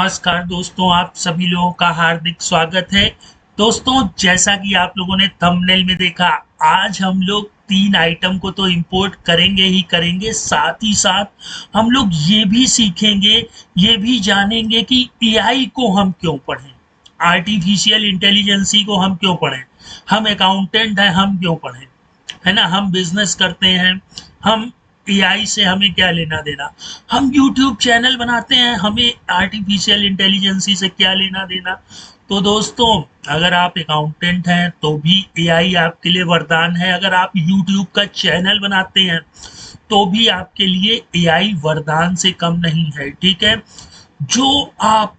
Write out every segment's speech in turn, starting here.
नमस्कार दोस्तों, आप सभी लोगों का हार्दिक स्वागत है। दोस्तों, जैसा कि आप लोगों ने थंबनेल में देखा, आज हम लोग 3 आइटम को तो इंपोर्ट करेंगे ही करेंगे, साथ ही साथ हम लोग ये भी सीखेंगे, ये भी जानेंगे कि एआई को हम क्यों पढ़ें, आर्टिफिशियल इंटेलिजेंसी को हम क्यों पढ़ें। हम अकाउंटेंट हैं, हम क्यों पढ़ें, है ना। हम बिजनेस करते हैं, हम एआई से हमें क्या लेना देना। हम यूट्यूब चैनल बनाते हैं, हमें आर्टिफिशियल इंटेलिजेंसी से क्या लेना देना। तो दोस्तों, अगर आप अकाउंटेंट हैं तो भी एआई आपके लिए वरदान है। अगर आप यूट्यूब का चैनल बनाते हैं तो भी आपके लिए एआई वरदान से कम नहीं है। ठीक है, जो आप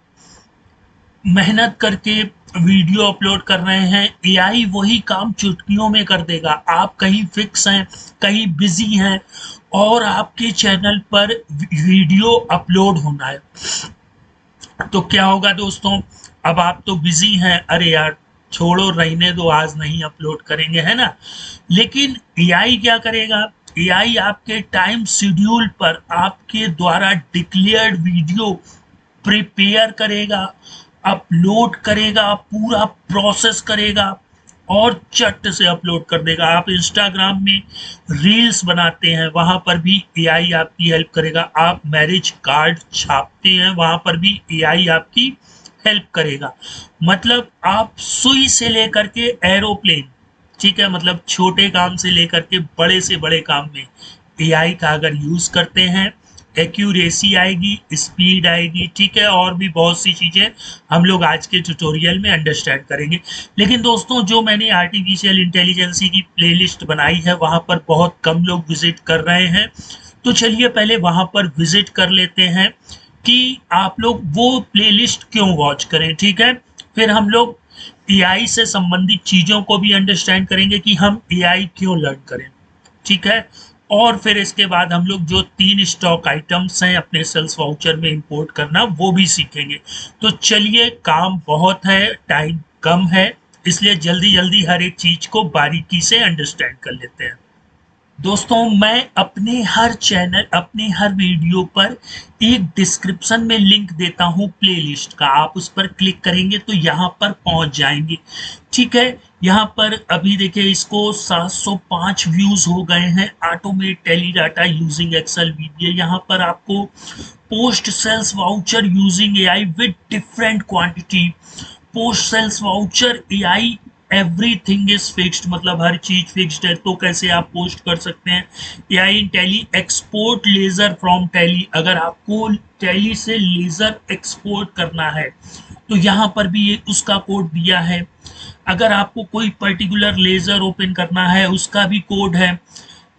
मेहनत करके वीडियो अपलोड कर रहे हैं, एआई वही काम चुटकियों में कर देगा। आप कहीं फिक्स हैं, कहीं बिजी हैं और आपके चैनल पर वीडियो अपलोड होना है, तो क्या होगा दोस्तों। अब आप तो बिजी हैं, अरे यार छोड़ो, रहने दो, आज नहीं अपलोड करेंगे, है ना। लेकिन एआई क्या करेगा, एआई आपके टाइम शेड्यूल पर आपके द्वारा डिक्लेयर्ड वीडियो प्रिपेयर करेगा, अपलोड करेगा, पूरा प्रोसेस करेगा और चट से अपलोड कर देगा। आप इंस्टाग्राम में रील्स बनाते हैं, वहां पर भी एआई आपकी हेल्प करेगा। आप मैरिज कार्ड छापते हैं, वहां पर भी एआई आपकी हेल्प करेगा। मतलब आप सुई से लेकर के एरोप्लेन, ठीक है, मतलब छोटे काम से लेकर के बड़े से बड़े काम में एआई का अगर यूज करते हैं, एक्यूरेसी आएगी, स्पीड आएगी, ठीक है, और भी बहुत सी चीजें हम लोग आज के ट्यूटोरियल में अंडरस्टैंड करेंगे। लेकिन दोस्तों, जो मैंने आर्टिफिशियल इंटेलिजेंसी की प्लेलिस्ट बनाई है वहां पर बहुत कम लोग विजिट कर रहे हैं, तो चलिए पहले वहां पर विजिट कर लेते हैं कि आप लोग वो प्लेलिस्ट क्यों वॉच करें। ठीक है, फिर हम लोग एआई से संबंधित चीजों को भी अंडरस्टैंड करेंगे कि हम एआई क्यों लर्न करें। ठीक है, और फिर इसके बाद हम लोग जो 3 स्टॉक आइटम्स हैं अपने सेल्स वाउचर में इंपोर्ट करना, वो भी सीखेंगे। तो चलिए, काम बहुत है, टाइम कम है, इसलिए जल्दी जल्दी हर एक चीज को बारीकी से अंडरस्टैंड कर लेते हैं। दोस्तों, मैं अपने हर चैनल, अपने हर वीडियो पर एक डिस्क्रिप्शन में लिंक देता हूं प्लेलिस्ट का। आप उस पर क्लिक करेंगे तो यहां पर पहुंच जाएंगे। ठीक है, यहां पर अभी देखिए, इसको 705 व्यूज हो गए हैं। Automate Tally data using Excel video, यहां पर आपको post sales voucher using AI with different quantity, post sales voucher AI, everything is fixed, मतलब हर चीज फिक्स्ड है, तो कैसे आप पोस्ट कर सकते हैं। AI in Tally, export ledger from Tally, अगर आपको टैली से लेजर एक्सपोर्ट करना है तो यहाँ पर भी ये उसका कोड दिया है। अगर आपको कोई पर्टिकुलर लेजर ओपन करना है, उसका भी कोड है।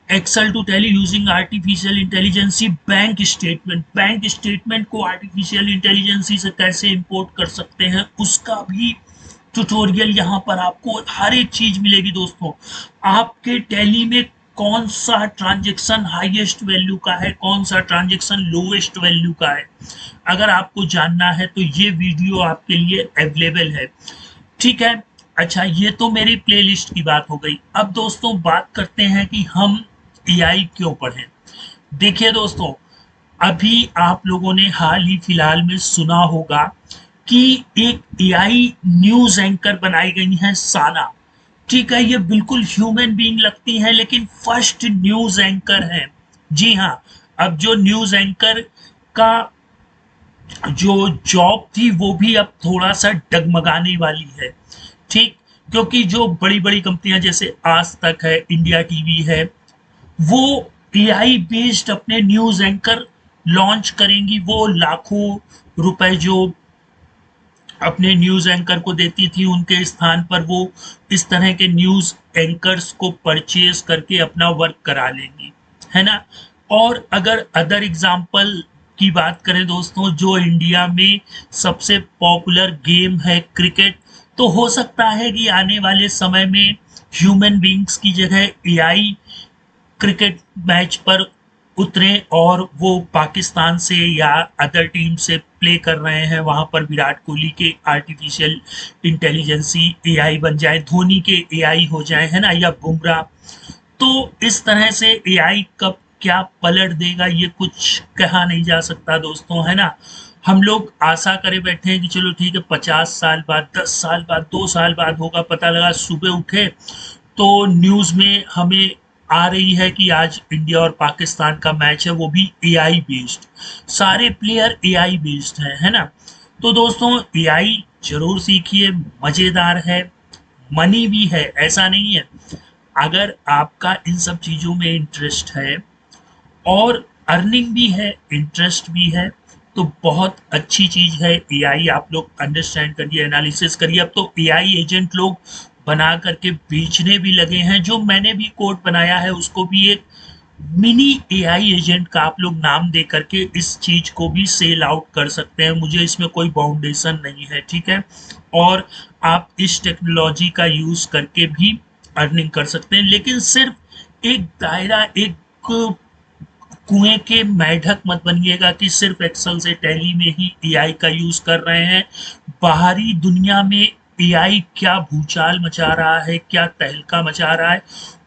Excel to Tally using artificial intelligence, bank statement को आर्टिफिशियल इंटेलिजेंसी से कैसे इंपोर्ट कर सकते हैं, उसका भी ट्यूटोरियल यहाँ पर आपको हर एक चीज मिलेगी। दोस्तों, आपके टैली में कौन सा ट्रांजेक्शन हाईएस्ट वैल्यू का है, कौन सा ट्रांजेक्शन लोएस्ट वैल्यू का है, अगर आपको जानना है तो ये वीडियो आपके लिए अवेलेबल है। ठीक है, अच्छा, ये तो मेरी प्लेलिस्ट की बात हो गई। अब दोस्तों, बात करते हैं कि हम एआई क्यों पढ़ें। देखिए दोस्तों, अभी आप लोगों ने हाल ही फिलहाल में सुना होगा कि एक एआई न्यूज एंकर बनाई गई है, साना। ठीक है, ये बिल्कुल ह्यूमन बीइंग लगती है, लेकिन फर्स्ट न्यूज एंकर है। जी हाँ, अब जो न्यूज एंकर का जो जॉब थी वो भी अब थोड़ा सा डगमगाने वाली है। ठीक, क्योंकि जो बड़ी बड़ी कंपनियां जैसे आज तक है, इंडिया टीवी है, वो एआई बेस्ड अपने न्यूज एंकर लॉन्च करेंगी। वो लाखों रुपए जो अपने न्यूज एंकर को देती थी, उनके स्थान पर वो इस तरह के न्यूज एंकर्स को परचेज करके अपना वर्क करा लेंगी, है ना। और अगर अदर एग्जांपल की बात करें दोस्तों, जो इंडिया में सबसे पॉपुलर गेम है क्रिकेट, तो हो सकता है कि आने वाले समय में ह्यूमन बींग्स की जगह एआई क्रिकेट मैच पर उतरे और वो पाकिस्तान से या अदर टीम से प्ले कर रहे हैं, वहां पर विराट कोहली के आर्टिफिशियल इंटेलिजेंसी एआई बन जाए, धोनी के एआई हो जाए, है ना, या बुमराह। तो इस तरह से एआई कब क्या पलट देगा ये कुछ कहा नहीं जा सकता दोस्तों, है ना। हम लोग आशा करे बैठे हैं कि चलो ठीक है 50 साल बाद, 10 साल बाद, 2 साल बाद होगा। पता लगा सुबह उठे तो न्यूज में हमें आ रही है कि आज इंडिया और पाकिस्तान का मैच है, वो भी एआई बेस्ड। सारे प्लेयर एआई बेस्ड है ना। तो दोस्तों एआई जरूर सीखिए, मजेदार है, मनी भी है, ऐसा नहीं है। अगर आपका इन सब चीजों में इंटरेस्ट है और अर्निंग भी है, इंटरेस्ट भी है, तो बहुत अच्छी चीज है एआई। आप लोग अंडरस्टैंड करिए, एनालिसिस करिए। अब तो एआई एजेंट लोग बना करके बेचने भी लगे हैं। जो मैंने भी कोड बनाया है उसको भी एक मिनी एआई एजेंट का आप लोग नाम दे करके इस चीज को भी सेल आउट कर सकते हैं। मुझे इसमें कोई बाउंडेशन नहीं है, ठीक है। और आप इस टेक्नोलॉजी का यूज करके भी अर्निंग कर सकते हैं, लेकिन सिर्फ एक दायरा, एक कुएं के मेढक मत बनिएगा कि सिर्फ एक्सेल से टैली में ही एआई का यूज कर रहे हैं। बाहरी दुनिया में एआई क्या भूचाल मचा रहा है, क्या तहलका मचा रहा है,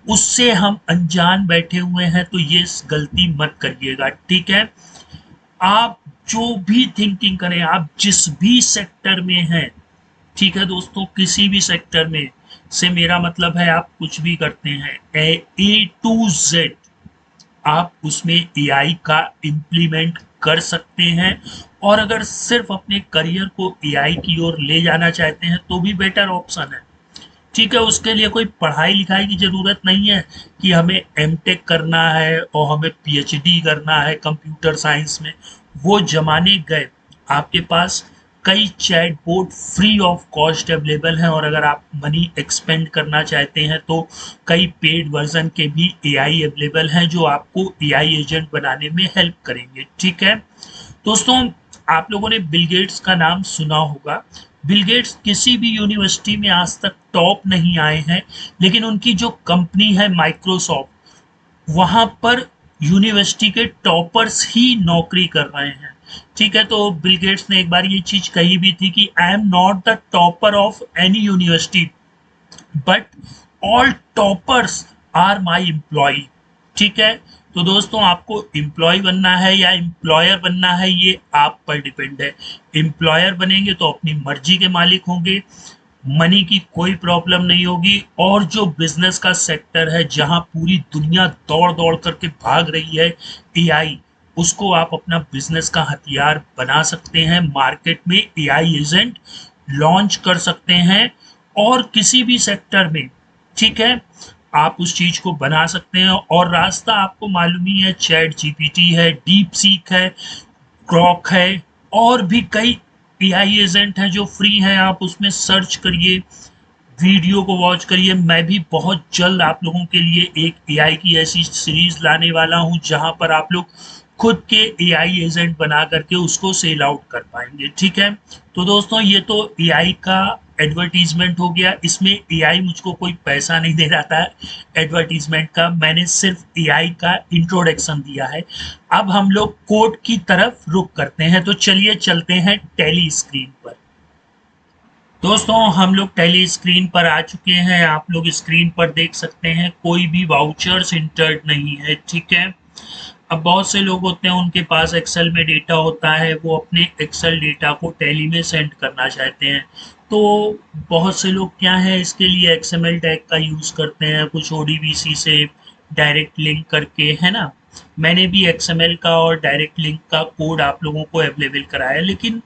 उससे हम अनजान बैठे हुए हैं। तो ये गलती मत करिएगा, ठीक है। आप जो भी थिंकिंग करें, आप जिस भी सेक्टर में हैं, ठीक है दोस्तों, किसी भी सेक्टर में से मेरा मतलब है आप कुछ भी करते हैं, ए टू जेड आप उसमें एआई का इम्प्लीमेंट कर सकते हैं। और अगर सिर्फ अपने करियर को एआई की ओर ले जाना चाहते हैं तो भी बेटर ऑप्शन है, ठीक है। उसके लिए कोई पढ़ाई लिखाई की ज़रूरत नहीं है कि हमें एमटेक करना है और हमें पीएचडी करना है कंप्यूटर साइंस में। वो जमाने गए। आपके पास कई chat bot free of cost available हैं, और अगर आप मनी एक्सपेंड करना चाहते हैं तो कई पेड वर्जन के भी एआई अवेलेबल हैं जो आपको एआई एजेंट बनाने में हेल्प करेंगे, ठीक है। दोस्तों आप लोगों ने बिल गेट्स का नाम सुना होगा। बिल गेट्स किसी भी यूनिवर्सिटी में आज तक टॉप नहीं आए हैं, लेकिन उनकी जो कंपनी है माइक्रोसॉफ्ट, वहां पर यूनिवर्सिटी के टॉपर्स ही नौकरी कर रहे हैं, ठीक है। तो बिल गेट्स ने एक बार ये चीज कही भी थी कि I am not the topper of any university, but all toppers are my employ, ठीक है। तो दोस्तों आपको एम्प्लॉय बनना है या एम्प्लॉयर बनना है, ये आप पर डिपेंड है। एम्प्लॉयर बनेंगे तो अपनी मर्जी के मालिक होंगे, मनी की कोई प्रॉब्लम नहीं होगी। और जो बिजनेस का सेक्टर है जहां पूरी दुनिया दौड़ दौड़ करके भाग रही है, एआई, उसको आप अपना बिजनेस का हथियार बना सकते हैं। मार्केट में एआई एजेंट लॉन्च कर सकते हैं और किसी भी सेक्टर में, ठीक है, आप उस चीज को बना सकते हैं। और रास्ता आपको मालूम ही है, चैट जीपीटी है, डीप सीक है, ग्रॉक है, और भी कई एआई एजेंट हैं जो फ्री हैं। आप उसमें सर्च करिए, वीडियो को वॉच करिए। मैं भी बहुत जल्द आप लोगों के लिए एक एआई की ऐसी सीरीज लाने वाला हूं जहां पर आप लोग खुद के एआई एजेंट बना करके उसको सेल आउट कर पाएंगे, ठीक है। तो दोस्तों ये तो एआई का एडवर्टीजमेंट हो गया। इसमें एआई मुझको कोई पैसा नहीं दे रहा था एडवर्टीजमेंट का, मैंने सिर्फ एआई का इंट्रोडक्शन दिया है। अब हम लोग कोड की तरफ रुक करते हैं, तो चलिए चलते हैं टैली स्क्रीन पर। दोस्तों हम लोग टैली स्क्रीन पर आ चुके हैं। आप लोग स्क्रीन पर देख सकते हैं कोई भी वाउचर्स इंटर्ड नहीं है, ठीक है। अब बहुत से लोग होते हैं उनके पास एक्सेल में डेटा होता है, वो अपने एक्सेल डेटा को टैली में सेंड करना चाहते हैं। तो बहुत से लोग क्या है इसके लिए एक्सएमएल टैग का यूज़ करते हैं, कुछ ओडीबीसी से डायरेक्ट लिंक करके, है ना। मैंने भी एक्सएमएल का और डायरेक्ट लिंक का कोड आप लोगों को अवेलेबल कराया, लेकिन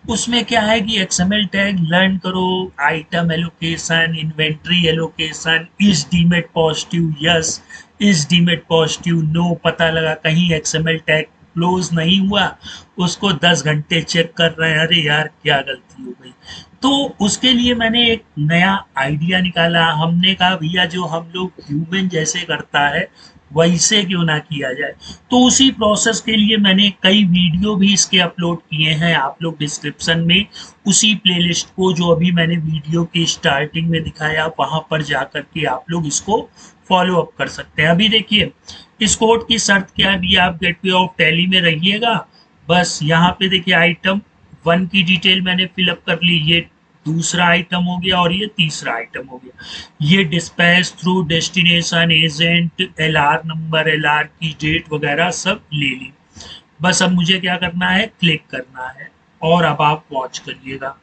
उसमें क्या है कि एक्सएमएल टैग लर्न करो, item allocation, inventory allocation, is deemed positive yes, is deemed positive no, पता लगा कहीं एक्सएमएल टैग क्लोज नहीं हुआ, उसको 10 घंटे चेक कर रहे हैं, अरे यार क्या गलती हो गई। तो उसके लिए मैंने एक नया आइडिया निकाला। हमने कहा भैया जो हम लोग ह्यूमन जैसे करता है वैसे क्यों ना किया जाए। तो उसी प्रोसेस के लिए मैंने कई वीडियो भी इसके अपलोड किए हैं। आप लोग डिस्क्रिप्शन में उसी प्लेलिस्ट को जो अभी मैंने वीडियो की स्टार्टिंग में दिखाया वहां पर जाकर के आप लोग इसको फॉलो अप कर सकते हैं। अभी देखिए इस कोड की शर्त क्या है, भी आप गेटवे ऑफ टैली में रहिएगा। बस यहाँ पे देखिए आइटम 1 की डिटेल मैंने फिलअप कर ली, ये दूसरा आइटम हो गया और ये तीसरा आइटम हो गया। ये dispatch through destination agent, LR number, LR की डेट वगैरह सब ले ली। बस अब मुझे क्या करना है, क्लिक करना है। और अब आप वॉच करिएगा।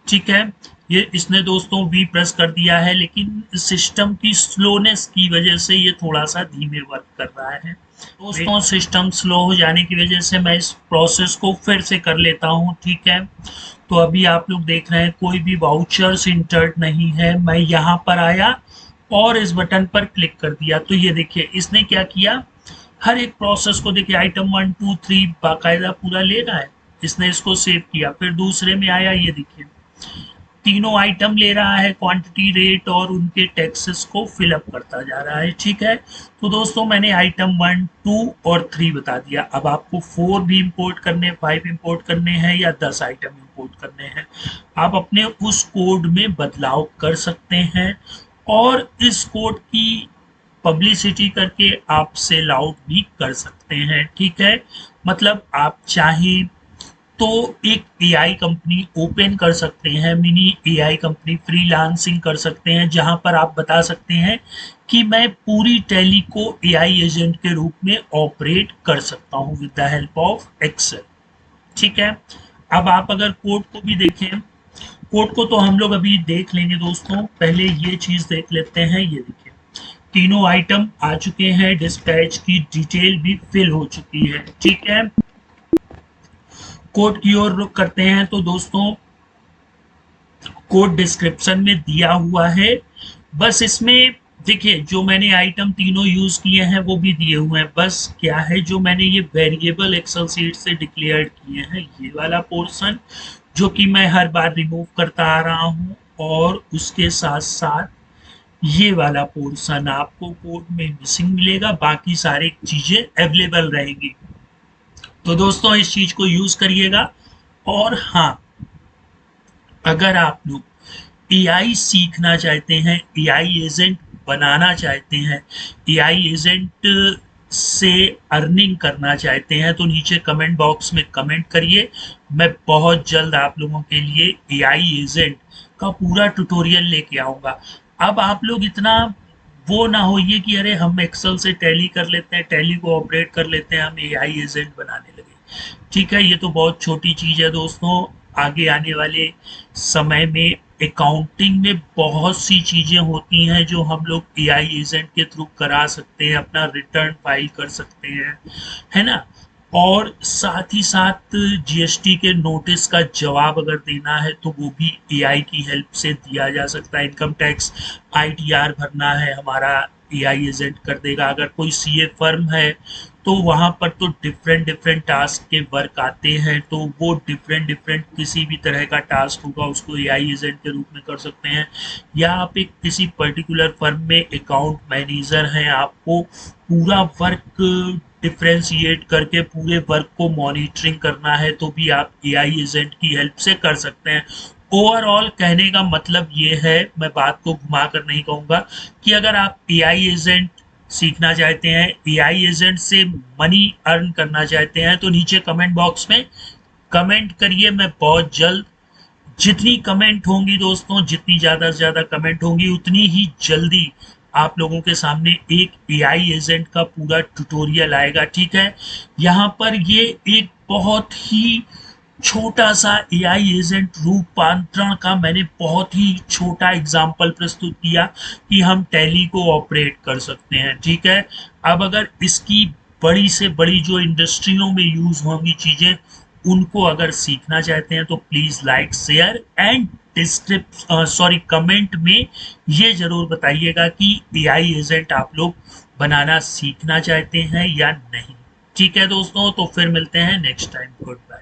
ठीक है, ये इसने दोस्तों वी प्रेस कर दिया है, लेकिन सिस्टम की स्लोनेस की वजह से ये थोड़ा सा धीमे वर्क कर रहा है दोस्तों। सिस्टम स्लो हो जाने की वजह से मैं इस प्रोसेस को फिर से कर लेता हूँ। ठीक है, तो अभी आप लोग देख रहे हैं कोई भी वाउचर्स इंटर्ड नहीं है। मैं यहाँ पर आया और इस बटन पर क्लिक कर दिया, तो ये देखिए इसने क्या किया, हर एक प्रोसेस को देखिए आइटम 1 2 3 बाकायदा पूरा ले रहा है। इसने इसको सेव किया, फिर दूसरे में आया, ये देखिए तीनों आइटम ले रहा है, क्वांटिटी, रेट और उनके टैक्सेस को फिलअप करता जा रहा है। ठीक है, तो दोस्तों मैंने आइटम 1 2 और 3 बता दिया। अब आपको 4 भी इंपोर्ट करने, 5 इंपोर्ट करने हैं या 10 आइटम इंपोर्ट करने हैं, आप अपने उस कोड में बदलाव कर सकते हैं और इस कोड की पब्लिसिटी करके आप सेल आउट भी कर सकते हैं। ठीक है, मतलब आप चाहें तो एक एआई कंपनी ओपन कर सकते हैं, मिनी एआई कंपनी फ्रीलांसिंग कर सकते हैं, जहां पर आप बता सकते हैं कि मैं पूरी टैली को एआई एजेंट के रूप में ऑपरेट कर सकता हूं with the help of Excel. ठीक है, अब आप अगर कोड को भी देखें, कोड को तो हम लोग अभी देख लेंगे दोस्तों, पहले ये चीज देख लेते हैं। ये देखिए तीनों आइटम आ चुके हैं, डिस्पैच की डिटेल भी फिल हो चुकी है। ठीक है, कोड की ओर रुक करते हैं, तो दोस्तों कोड डिस्क्रिप्शन में दिया हुआ है। बस इसमें देखिए जो मैंने आइटम तीनों यूज किए हैं वो भी दिए हुए हैं। बस क्या है, जो मैंने ये वेरिएबल एक्सेल सीट से डिक्लेयर किए हैं, ये वाला पोर्शन जो कि मैं हर बार रिमूव करता आ रहा हूं, और उसके साथ साथ ये वाला पोर्शन आपको कोड में मिसिंग मिलेगा, बाकी सारी चीजें अवेलेबल रहेंगी। तो दोस्तों इस चीज को यूज करिएगा। और हाँ, अगर आप लोग एआई सीखना चाहते हैं, एआई एजेंट बनाना चाहते हैं, एआई एजेंट से अर्निंग करना चाहते हैं, तो नीचे कमेंट बॉक्स में कमेंट करिए। मैं बहुत जल्द आप लोगों के लिए एआई एजेंट का पूरा ट्यूटोरियल लेके आऊंगा। अब आप लोग इतना वो ना होइए कि अरे हम एक्सेल से टैली कर लेते हैं, टैली को ऑपरेट कर लेते हैं, हम एआई एजेंट बनाने लगे। ठीक है, ये तो बहुत छोटी चीज है दोस्तों। आगे आने वाले समय में अकाउंटिंग में बहुत सी चीजें होती हैं जो हम लोग एआई एजेंट के थ्रू करा सकते हैं, अपना रिटर्न फाइल कर सकते हैं, है ना। और साथ ही साथ जीएसटी के नोटिस का जवाब अगर देना है तो वो भी एआई की हेल्प से दिया जा सकता है। इनकम टैक्स आईटीआर भरना है, हमारा एआई एजेंट कर देगा। अगर कोई सीए फर्म है तो वहां पर तो डिफरेंट डिफरेंट टास्क के वर्क आते हैं, तो वो डिफरेंट डिफरेंट किसी भी तरह का टास्क होगा उसको एआई एजेंट के रूप में कर सकते हैं। या आप एक किसी पर्टिकुलर फर्म में अकाउंट मैनेजर हैं, आपको पूरा वर्क डिफ्रेंशिएट करके पूरे वर्क को मॉनिटरिंग करना है, तो भी आप एआई एजेंट की हेल्प से कर सकते हैं। ओवरऑल कहने का मतलब ये है, मैं बात को घुमा कर नहीं कहूँगा, कि अगर आप एआई एजेंट सीखना चाहते हैं, एआई एजेंट से मनी अर्न करना चाहते हैं, तो नीचे कमेंट बॉक्स में कमेंट करिए। मैं बहुत जल्द, जितनी कमेंट होंगी दोस्तों, जितनी ज़्यादा से ज़्यादा कमेंट होंगी, उतनी ही जल्दी आप लोगों के सामने एक एआई एजेंट का पूरा ट्यूटोरियल आएगा। ठीक है, यहाँ पर ये एक बहुत ही छोटा सा एआई एजेंट रूपांतरण का मैंने बहुत ही छोटा एग्जाम्पल प्रस्तुत किया कि हम टैली को ऑपरेट कर सकते हैं। ठीक है, अब अगर इसकी बड़ी से बड़ी जो इंडस्ट्रियों में यूज होंगी चीजें, उनको अगर सीखना चाहते हैं तो please like share and comment में ये जरूर बताइएगा कि एआई एजेंट आप लोग बनाना सीखना चाहते हैं या नहीं। ठीक है दोस्तों, तो फिर मिलते हैं नेक्स्ट टाइम। Good bye.